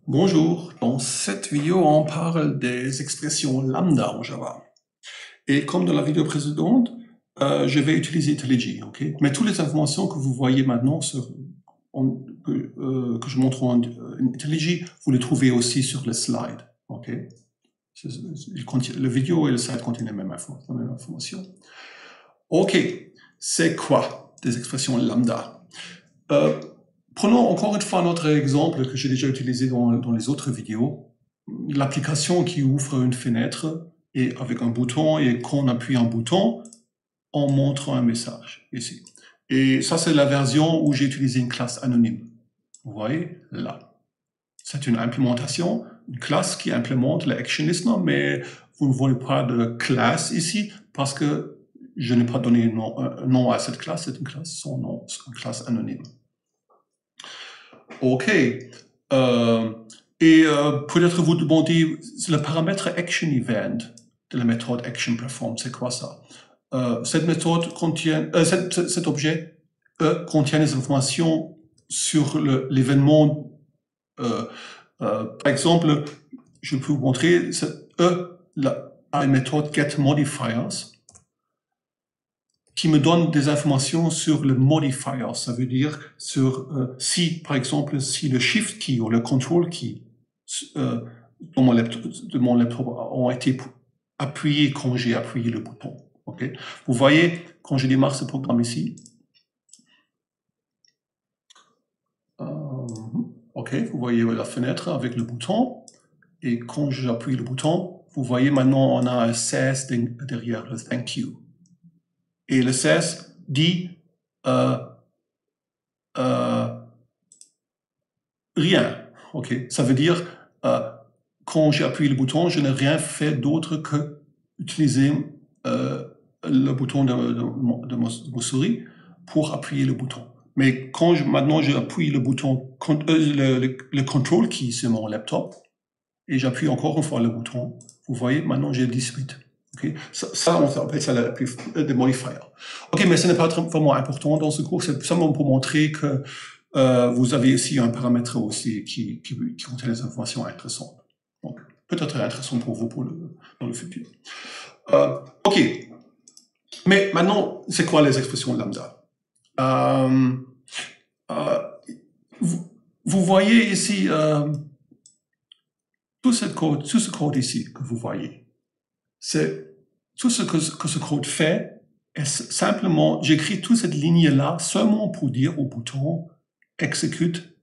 Bonjour, dans cette vidéo, on parle des expressions lambda en Java. Et comme dans la vidéo précédente, je vais utiliser IntelliJ, ok? Mais toutes les informations que vous voyez maintenant que je montre en IntelliJ, vous les trouvez aussi sur le slide, ok? Le vidéo et le slide contiennent la même information. Ok, c'est quoi des expressions lambda? Prenons encore une fois notre exemple que j'ai déjà utilisé dans les autres vidéos. L'application qui ouvre une fenêtre et avec un bouton, et quand on appuie un bouton, on montre un message ici. Et ça, c'est la version où j'ai utilisé une classe anonyme. Vous voyez, là. C'est une implémentation, une classe qui implémente l'action listener, mais vous ne voyez pas de classe ici parce que je n'ai pas donné un nom à cette classe. C'est une classe sans nom, c'est une classe anonyme. OK. Peut-être vous demandez, le paramètre action event de la méthode action perform, c'est quoi ça? Cette méthode contient, cet objet contient des informations sur l'événement. Par exemple, je peux vous montrer, la méthode getModifiers qui me donne des informations sur le modifier. Ça veut dire sur si, par exemple, si le Shift key ou le Control key de mon laptop ont été appuyés quand j'ai appuyé le bouton. Okay? Vous voyez, quand je démarre ce programme ici, ok, vous voyez la fenêtre avec le bouton, et quand j'appuie le bouton, vous voyez maintenant on a un CS derrière le thank you. Et le CS dit rien. Ok, ça veut dire quand j'ai appuyé le bouton, je n'ai rien fait d'autre que utiliser le bouton de mon souris pour appuyer le bouton. Mais quand maintenant j'appuie le bouton, le control key sur mon laptop, et j'appuie encore une fois le bouton, vous voyez, maintenant j'ai 18. Okay? Ça, on appelle ça des modifiers. Ok, mais ce n'est pas vraiment important dans ce cours, c'est seulement pour montrer que vous avez ici un paramètre aussi qui contient des informations intéressantes. Donc, peut-être intéressant pour vous dans le futur. Ok. Mais maintenant, c'est quoi les expressions lambda? Vous voyez ici tout ce code ici que vous voyez. C'est tout ce que ce code fait est simplement, j'écris toute cette ligne-là seulement pour dire au bouton execute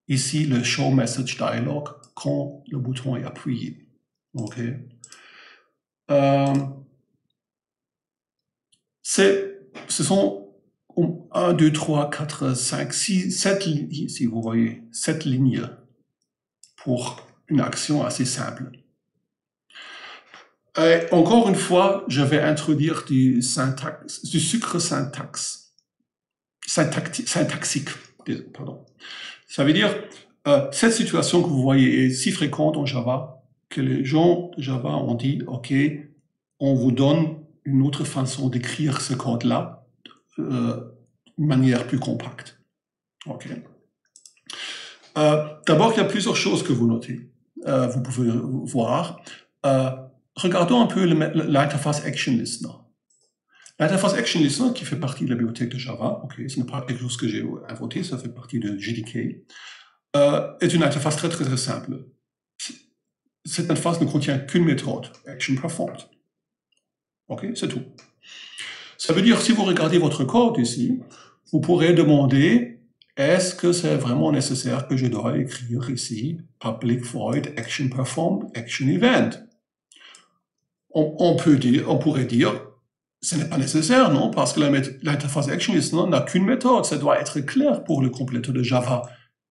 ici le show message dialog quand le bouton est appuyé. Ok. Ce sont 1, 2, 3, 4, 5, 6, 7 lignes, si vous voyez, 7 lignes pour une action assez simple. Et encore une fois, je vais introduire du sucre syntaxique. Pardon. Ça veut dire, cette situation que vous voyez est si fréquente en Java que les gens de Java ont dit, OK, on vous donne une autre façon d'écrire ce code-là de manière plus compacte. OK. D'abord, il y a plusieurs choses que vous notez. Vous pouvez voir. Regardons un peu l'interface Action Listener. L'interface Action Listener, qui fait partie de la bibliothèque de Java, ok, ce n'est pas quelque chose que j'ai inventé, ça fait partie de JDK, est une interface très très très simple. Cette interface ne contient qu'une méthode, ActionPerformed. Ok, c'est tout. Ça veut dire, si vous regardez votre code ici, vous pourrez demander, est-ce que c'est vraiment nécessaire que je dois écrire ici public void ActionPerformed ActionEvent? On pourrait dire, ce n'est pas nécessaire, non, parce que l'interface ActionListener n'a qu'une méthode. Ça doit être clair pour le compléteur de Java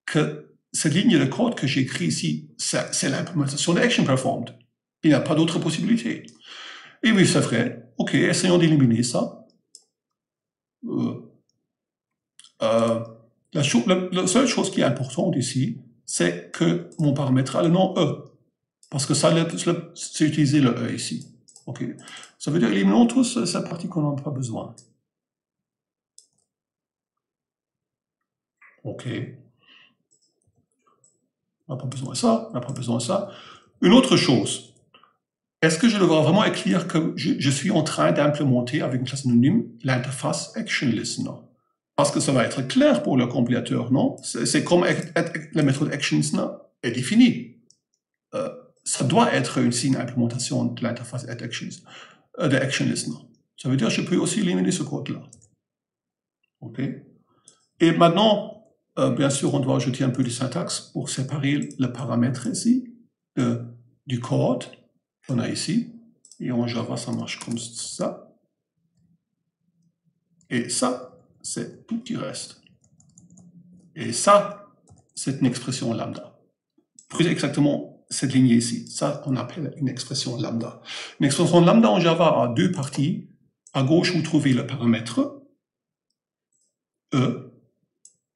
que cette ligne de code que j'écris ici, c'est l'implémentation d'ActionPerformed. Il n'y a pas d'autre possibilité. Et oui, c'est vrai. OK, essayons d'éliminer ça. La seule chose qui est importante ici, c'est que mon paramètre a le nom E. Parce que ça, c'est utiliser le E ici. OK. Ça veut dire éliminons tous cette partie qu'on n'a pas besoin. OK. On n'a pas besoin de ça, on n'a pas besoin de ça. Une autre chose, est-ce que je devrais vraiment écrire que je suis en train d'implémenter avec une classe anonyme l'interface ActionListener? Parce que ça va être clair pour le compilateur, non? C'est comme la méthode ActionListener est définie. Ça doit être une signe implémentation de l'interface ActionListener. Ça veut dire que je peux aussi éliminer ce code-là. OK? Et maintenant, bien sûr, on doit ajouter un peu de syntaxe pour séparer le paramètre ici du code qu'on a ici. Et en Java, ça marche comme ça. Et ça, c'est tout qui reste. Et ça, c'est une expression lambda. Plus exactement, cette ligne ici, ça, on appelle une expression lambda. Une expression lambda en Java a deux parties. À gauche, vous trouvez le paramètre E,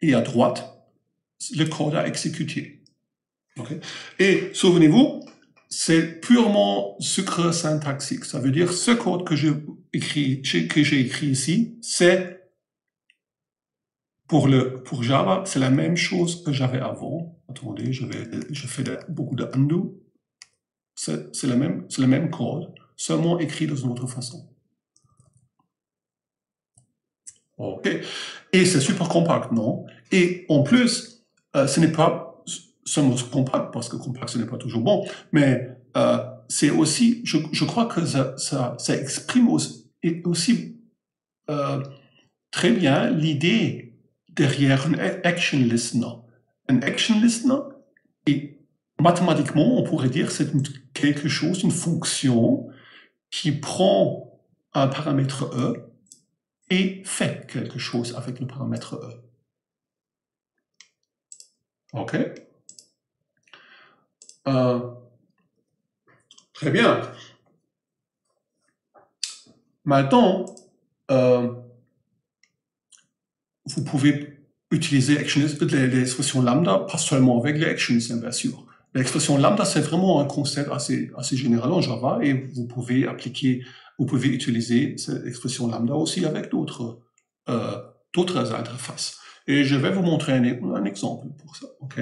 et à droite, le code à exécuter. Okay? Et souvenez-vous, c'est purement sucre syntaxique. Ça veut dire ce code que j'ai écrit ici, c'est pour Java, c'est la même chose que j'avais avant. Attendez, je fais beaucoup de undo. C'est le même code, seulement écrit de une autre façon. Ok. Et c'est super compact, non? Et en plus, ce n'est pas seulement compact, parce que compact, ce n'est pas toujours bon, mais c'est aussi, je crois que ça exprime aussi très bien l'idée derrière un action listener. Un action listener, et mathématiquement, on pourrait dire c'est quelque chose, une fonction qui prend un paramètre E et fait quelque chose avec le paramètre E. OK? Très bien. Maintenant, vous pouvez utiliser l'expression lambda, pas seulement avec les actions, bien sûr. L'expression lambda, c'est vraiment un concept assez général en Java, et vous pouvez utiliser cette expression lambda aussi avec d'autres interfaces. Et je vais vous montrer un exemple pour ça. OK?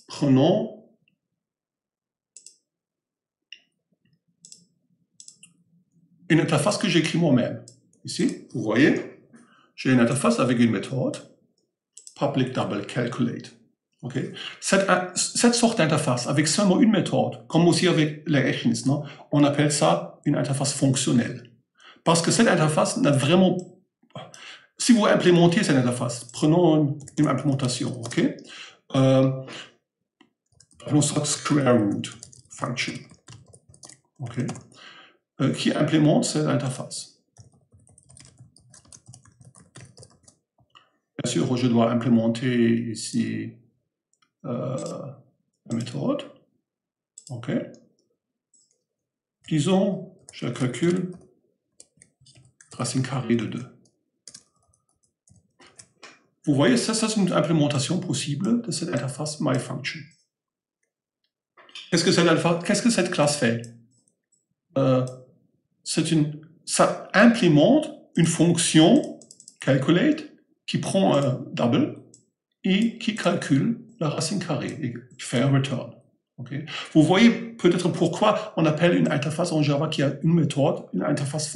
Prenons une interface que j'écris moi-même. Ici, vous voyez, j'ai une interface avec une méthode, public double calculate. Okay. Cette sorte d'interface avec seulement une méthode, comme aussi avec les actions, on appelle ça une interface fonctionnelle. Parce que cette interface n'a vraiment... Si vous implémentez cette interface, prenons une implémentation, ok? Appelons ça square root function, ok? Qui implémente cette interface. Bien sûr, je dois implémenter ici la méthode. OK. Disons, je calcule racine carrée de 2. Vous voyez, ça c'est une implémentation possible de cette interface myFunction. Qu'est-ce que cette classe fait? Ça implémente une fonction calculate qui prend un double et qui calcule la racine carrée et fait un return. Okay. Vous voyez peut-être pourquoi on appelle une interface en Java qui a une méthode, une interface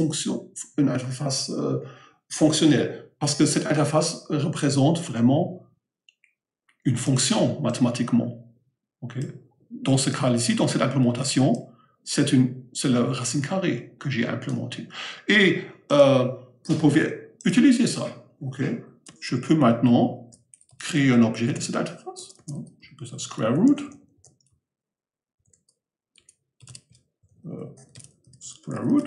fonctionnelle. Parce que cette interface représente vraiment une fonction mathématiquement. Okay. Dans ce cas-ci, dans cette implémentation, c'est la racine carrée que j'ai implémentée. Et vous pouvez utiliser ça. Okay. Je peux maintenant créer un objet de cette interface. Je peux faire square root. Square root.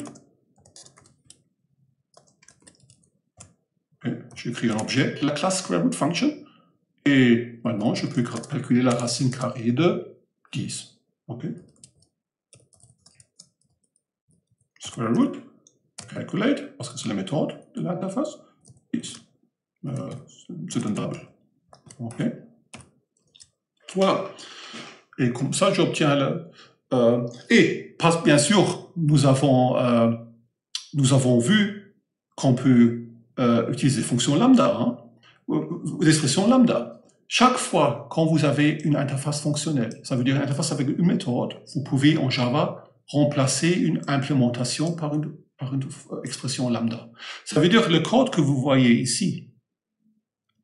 Okay. J'écris un objet, la classe square root function. Et maintenant, je peux calculer la racine carrée de 10. Okay. Square root, calculate, parce que c'est la méthode de l'interface, 10. C'est un double. OK. Voilà. Et comme ça, j'obtiens le... et, bien sûr, nous avons vu qu'on peut utiliser fonction lambda, l'expression lambda. chaque fois quand vous avez une interface fonctionnelle, ça veut dire une interface avec une méthode, vous pouvez en Java remplacer une implémentation par une expression lambda. Ça veut dire que le code que vous voyez ici,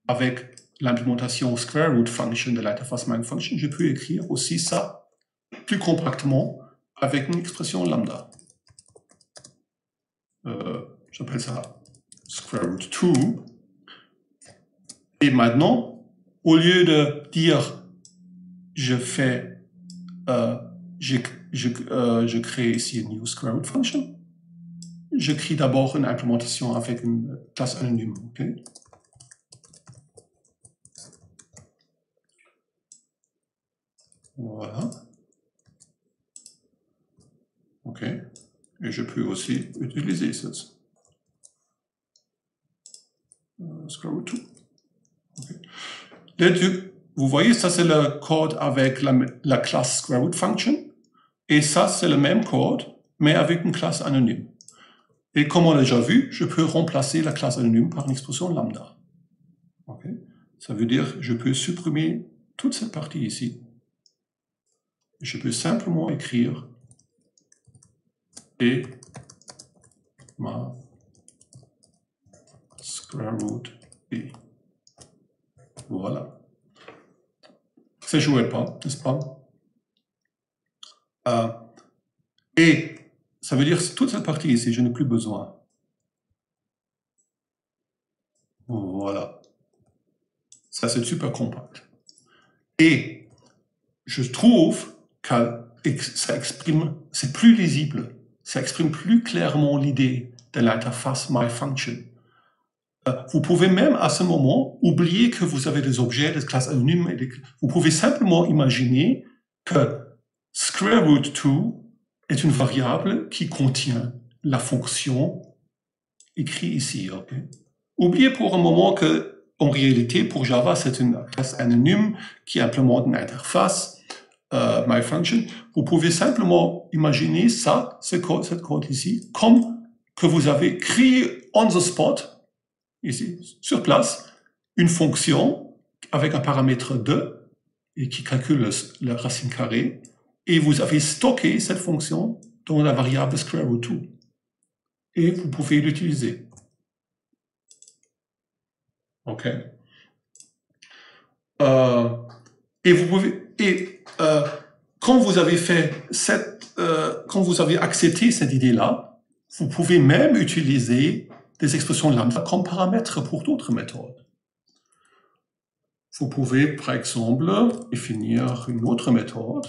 avec l'implémentation square root function de l'interface main function, je peux écrire aussi ça plus compactement avec une expression lambda. J'appelle ça square root 2. Et maintenant, au lieu de dire je crée ici une new square root function, je crée d'abord une implémentation avec une classe anonyme. Okay? Voilà. OK. Et je peux aussi utiliser ce square root 2. Okay. Vous voyez, ça c'est le code avec la classe square root function. Et ça c'est le même code, mais avec une classe anonyme. Et comme on l'a déjà vu, je peux remplacer la classe anonyme par une expression lambda. Okay. Ça veut dire que je peux supprimer toute cette partie ici. Je peux simplement écrire et ma square root b. Voilà. C'est joué pas, n'est-ce pas? Et ça veut dire que toute cette partie ici, je n'ai plus besoin. Voilà. Ça, c'est super compact. Et je trouve que ça exprime, c'est plus lisible, ça exprime plus clairement l'idée de l'interface myFunction. Vous pouvez même à ce moment oublier que vous avez des objets, des classes anonymes. Vous pouvez simplement imaginer que square root 2 est une variable qui contient la fonction écrite ici. Okay? Oubliez pour un moment que, en réalité, pour Java, c'est une classe anonyme qui implémente une interface myFunction. Vous pouvez simplement imaginer ça, cette code ici, comme que vous avez créé on the spot, ici, sur place, une fonction avec un paramètre 2 et qui calcule la racine carrée, et vous avez stocké cette fonction dans la variable square root 2. Et vous pouvez l'utiliser. OK. Quand vous avez quand vous avez accepté cette idée-là, vous pouvez même utiliser des expressions lambda comme paramètres pour d'autres méthodes. Vous pouvez, par exemple, définir une autre méthode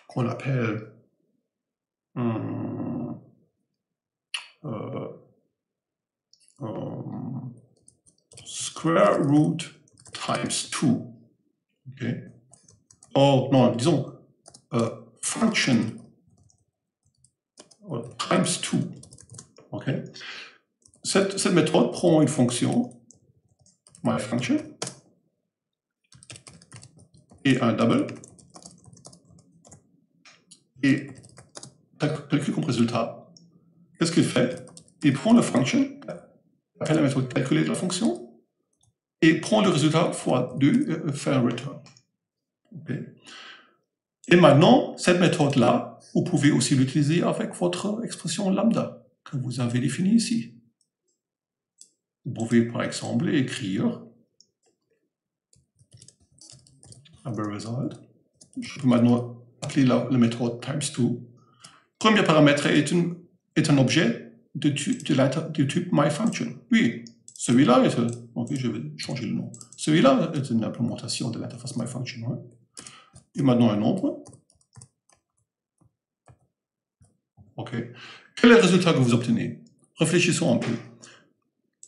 qu'on appelle square root times 2. Okay. Oh non, disons function times 2. Okay. Cette méthode prend une fonction myFunction et un double et calcule comme résultat. Qu'est-ce qu'il fait? Il prend la fonction, appelle la méthode calculer la fonction et prend le résultat fois 2 et fait un return. Okay. Et maintenant, cette méthode-là, vous pouvez aussi l'utiliser avec votre expression lambda que vous avez définie ici. Vous pouvez par exemple écrire result. Je peux maintenant appeler la méthode times2. Premier paramètre est un objet de type myFunction. Oui, celui-là est... Ok, je vais changer le nom. Celui-là est une implémentation de l'interface myFunction. Hein. Et maintenant un nombre. Ok. Quel est le résultat que vous obtenez? Réfléchissons un peu.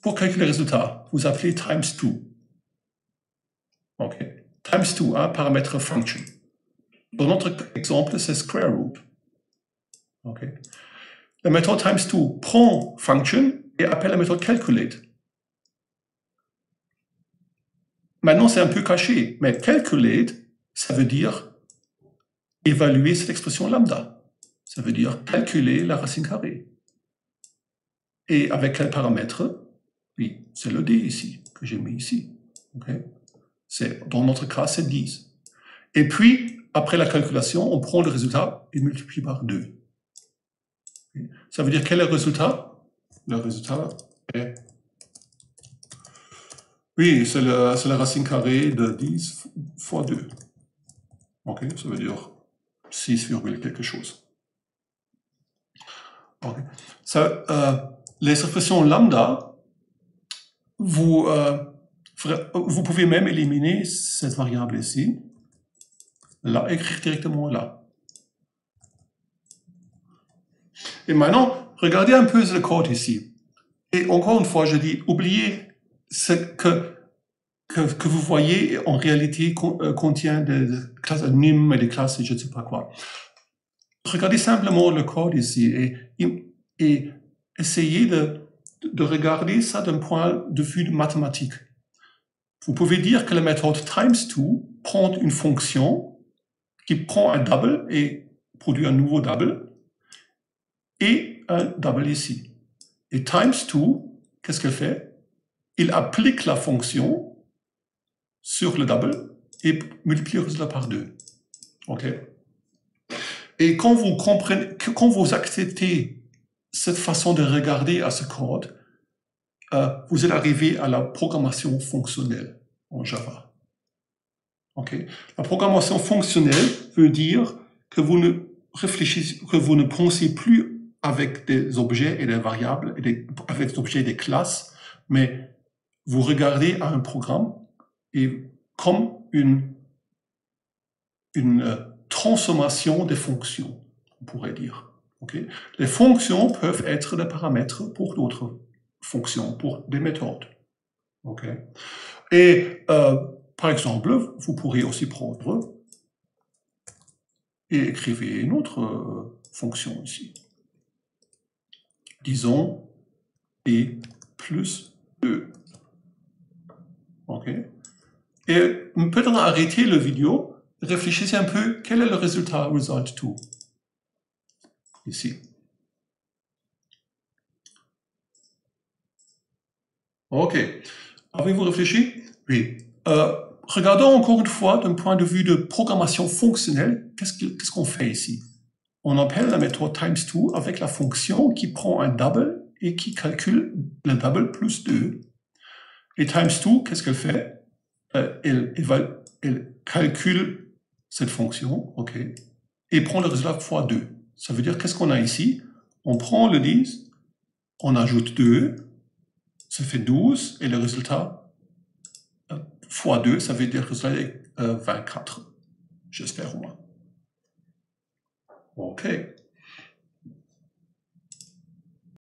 Pour calculer le résultat, vous appelez times2. Ok. Times2, un paramètre function. Dans notre exemple, c'est square root. Ok. La méthode times2 prend function et appelle la méthode calculate. Maintenant, c'est un peu caché, mais calculate, ça veut dire évaluer cette expression lambda. Ça veut dire calculer la racine carrée. Et avec quel paramètre? Oui, c'est le d ici, que j'ai mis ici. Okay? Dans notre cas, c'est 10. Et puis, après la calculation, on prend le résultat et multiplie par 2. Okay? Ça veut dire quel est le résultat? Le résultat est... Oui, c'est la racine carrée de 10 fois 2. Ok, ça veut dire 6, quelque chose. Okay. Les expressions lambda, vous pouvez même éliminer cette variable ici, là, écrire directement là. Et maintenant, regardez un peu le code ici. Et encore une fois, je dis, oubliez ce que vous voyez en réalité contient des classes num et des classes je ne sais pas quoi. Regardez simplement le code ici et essayez de regarder ça d'un point de vue mathématique. Vous pouvez dire que la méthode times2 prend une fonction qui prend un double et produit un nouveau double et un double ici. Et times2, qu'est-ce qu'elle fait? Il applique la fonction sur le double et multiplie le résultat par 2. OK? Et quand vous acceptez cette façon de regarder à ce code, vous êtes arrivé à la programmation fonctionnelle en Java. Okay? La programmation fonctionnelle veut dire que vous ne pensez plus avec des objets et des variables, avec des objets et des classes, mais vous regardez à un programme et comme une transformation des fonctions, on pourrait dire. Okay? Les fonctions peuvent être des paramètres pour d'autres fonctions, pour des méthodes. Okay? Et par exemple, vous pourrez aussi prendre et écrire une autre fonction ici. Disons et plus 2. Okay? Et peut-être arrêter la vidéo, réfléchissez un peu, quel est le résultat result2 ici. Ok. Avez-vous réfléchi? Oui. Regardons encore une fois d'un point de vue de programmation fonctionnelle, qu'est-ce qu'on fait ici? On appelle la méthode times2 avec la fonction qui prend un double et qui calcule le double plus 2. Et times2, qu'est-ce qu'elle fait? Elle calcule cette fonction, ok, et prend le résultat fois 2. Ça veut dire, qu'est-ce qu'on a ici? On prend le 10, on ajoute 2, ça fait 12, et le résultat fois 2, ça veut dire que le résultat est 24. J'espère au moins. Ok.